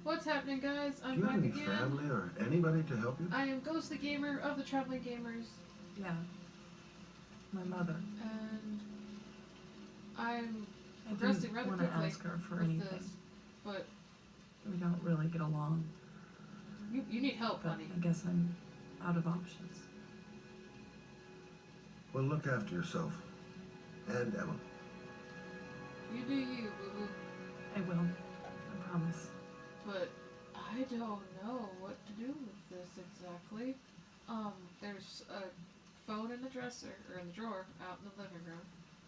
What's happening, guys? Do I'm you have back any again. family or anybody to help you? I am Ghost the Gamer of the Traveling Gamers, Yeah. My mother. and I'm I progressing didn't rather want to quickly ask her for with anything. this, but We don't really get along, you need help, but honey. I guess I'm out of options. Well, look after yourself. And Emma. You do you, boo-boo. I will. I promise. But I don't know what to do with this exactly. There's a phone in the dresser, or in the drawer, out in the living room,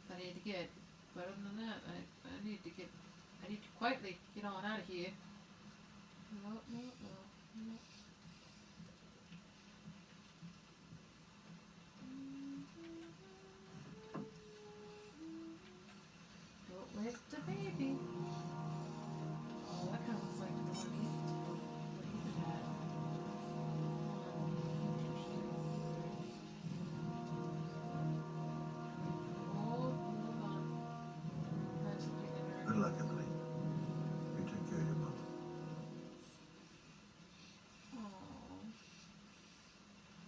that I need to get. But other than that, I need to quietly get on out of here. No. Don't wake the baby. Oh, that kind of looks like the one he had. Hold on. I have something in there. Good luck, Emily. You take care of your mother.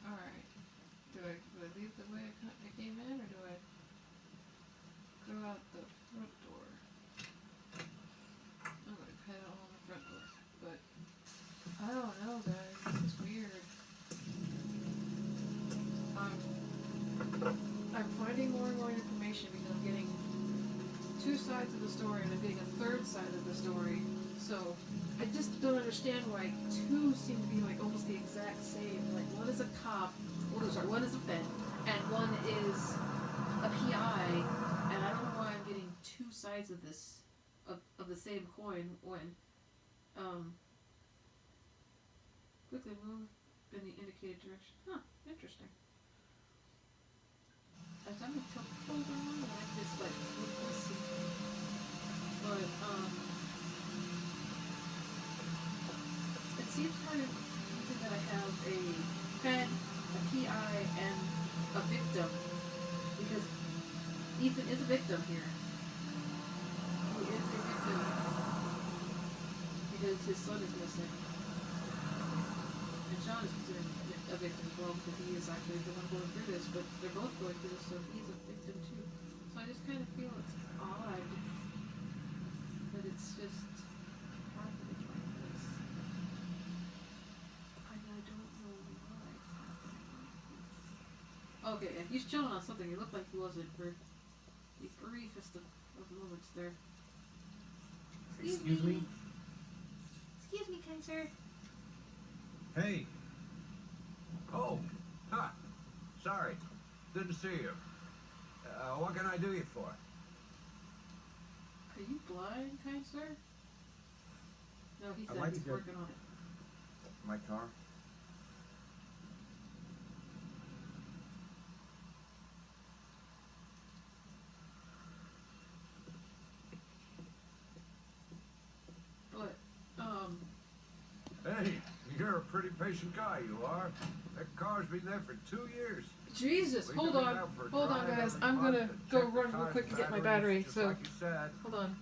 Alright. Do I leave the way I came in, or do I go out the front door? I'm gonna head out on the front door. But I don't know, guys. This is weird. I'm finding more and more information because I'm getting two sides of the story and I'm getting a third side of the story. So I just don't understand why two seem to be like almost the exact same. Like one is a cop, one is a vet, and one is a PI, and I don't know why I'm getting two sides of this of the same coin when quickly move in the indicated direction. Huh, interesting. As I'm a folder on, and I just like look and see. But it seems kind of interesting that I have a pen, a PI, and a victim, because Ethan is a victim here. He is a victim because his son is missing. And Sean is considered a victim as well because he is actually the one going through this, but they're both going through this, so he's a victim too. So I just kind of feel it's odd that it's just happening like this. And I don't know why it's happening like this. Okay, and he's chilling on something. He looked like he wasn't for the briefest of moments there. Excuse me? Excuse me, kind sir. Hey. Oh, huh. Sorry. Didn't see you. What can I do you for? Are you blind, kind sir? No, he said like he's to get- working on it. My car? But, Hey, you're a pretty patient guy, you are. That car's been there for 2 years. Jesus, We hold took it on. out for a Hold on, drive guys. every I'm month gonna to go check the run real car's quick and get my batteries, battery, just so like you said. hold on.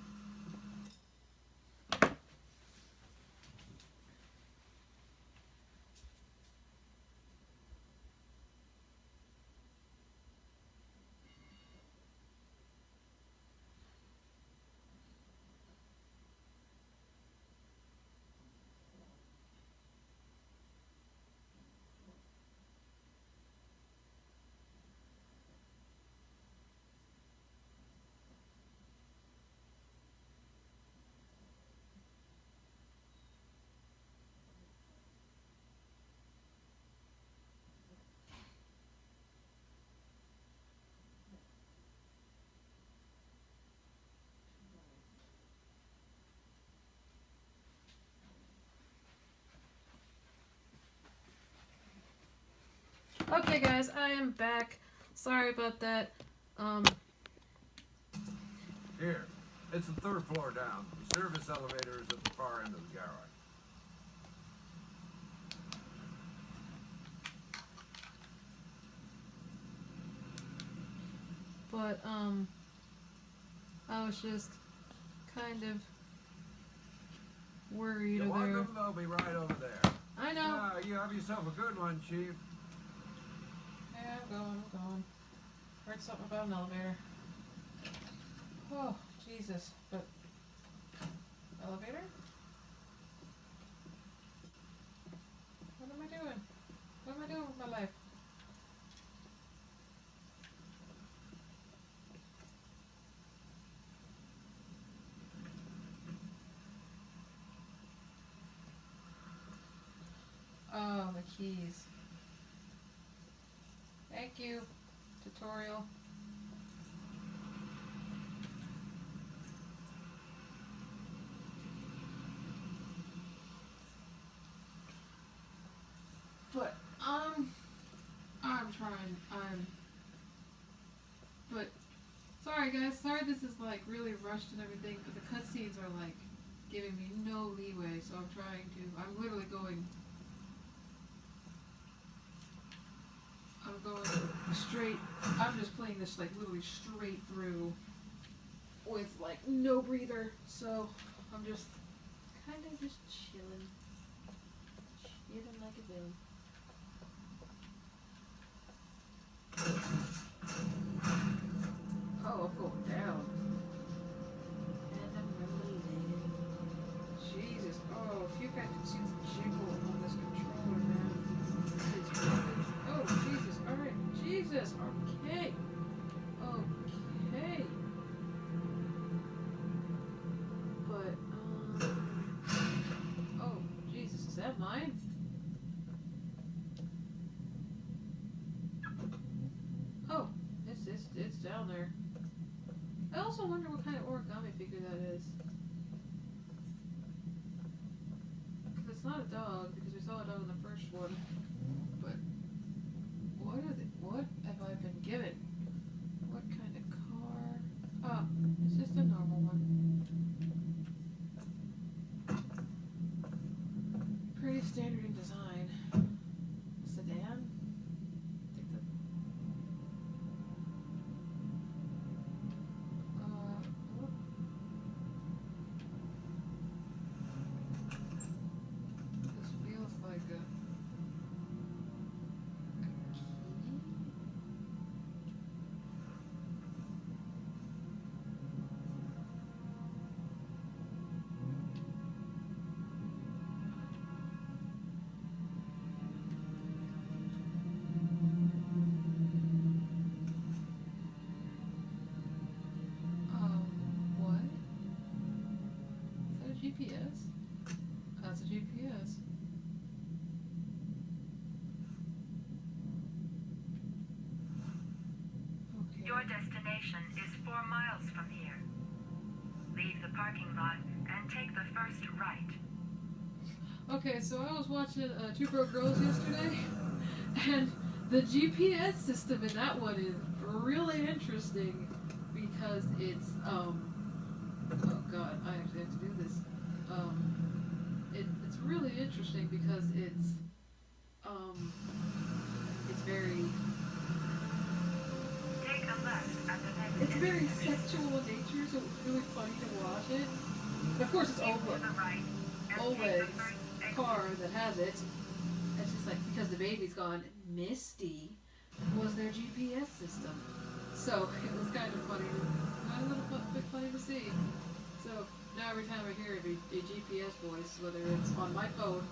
Okay, guys, I am back. Sorry about that. Here, it's the 3rd floor down. The service elevator is at the far end of the garage. But, I was just kind of worried You over want there. them? They'll be right over there. I know. Yeah, you have yourself a good one, Chief. Yeah, I'm going. Heard something about an elevator. Oh, Jesus. But, elevator? What am I doing? What am I doing with my life? Oh, the keys. Thank you, tutorial. But, I'm trying, but, sorry guys, sorry this is like really rushed and everything, but the cutscenes are like giving me no leeway, so I'm literally going straight, I'm just playing this like literally straight through with like no breather, so I'm just kind of just chilling like a villain. Oh, I'm going down. And I'm rolling. Jesus, oh, if you guys could see the jiggle on this controller, man. Oh, Jesus, alright, Jesus, okay. Okay. But, oh, Jesus, is that mine? Oh, it's down there. I also wonder what kind of origami figure that is. Because it's not a dog, because we saw a dog in the first one. But what have I been given? What kind of car? Oh, it's just a normal one. Pretty standard in design. Sedan? I think that. What? This feels like a key. What? Is that a GPS? That's a GPS. Okay. Your destination is 4 miles from here. Leave the parking lot and take the first right. Okay, so I was watching Two Broke Girls yesterday, and the GPS system in that one is really interesting because it's oh god, I actually have to do this. It's really interesting because it's very Take a left at the next it's very intersection. sexual in nature, so it's really funny to watch it. And of course, it's Keep to the right and take the Oleg's first exit. car that has it. It's just like because the baby's gone, Misty was their GPS system. So it was kind of funny, a little bit funny to see. So now every time I hear a GPS voice, whether it's on my phone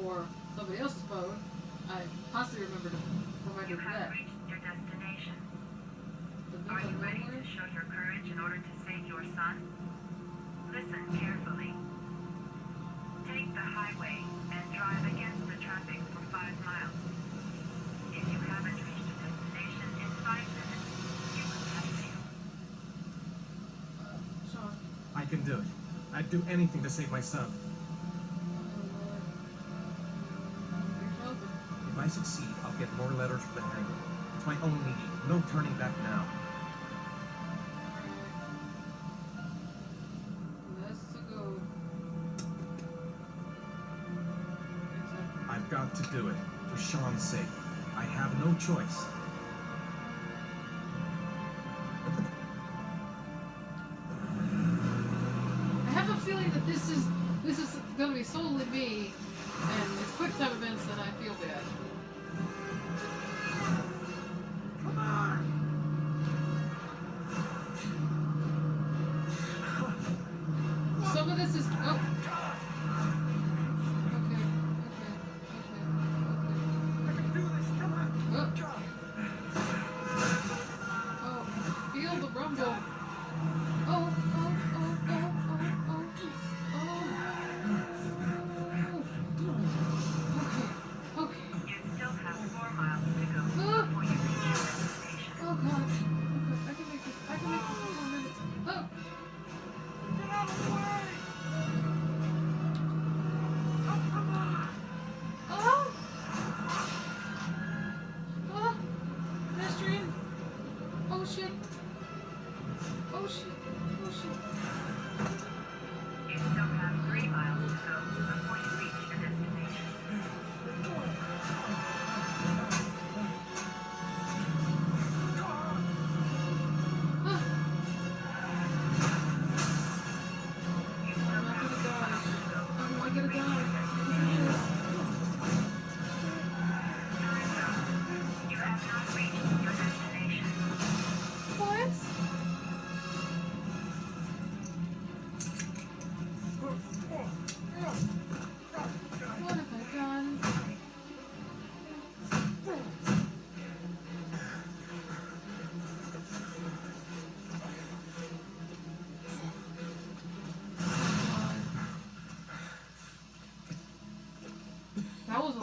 or somebody else's phone, I constantly remember to remind You them of have that. reached your destination. The Are you middle of ready nowhere. to show your courage in order to save your son? Listen carefully. Take the highway and drive against the traffic for 5 miles. If you haven't reached your destination in 5 minutes, you will have failed. Sean. I can do it. I'd do anything to save my son. If I succeed, I'll get more letters from the hangar. It's my only need. No turning back now. Let's go. I've got to do it. For Sean's sake. I have no choice. I have a feeling that this is gonna be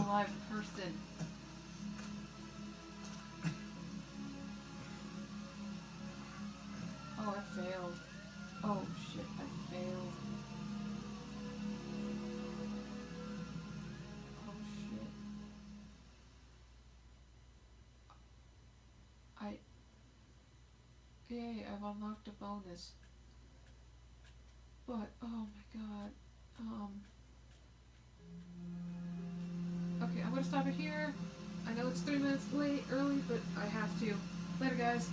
live person. Oh, I failed. Oh shit, I failed. Oh shit. Yay, I've unlocked a bonus. But, oh my god. Okay, I'm gonna stop it here. I know it's 3 minutes early, but I have to. Later, guys.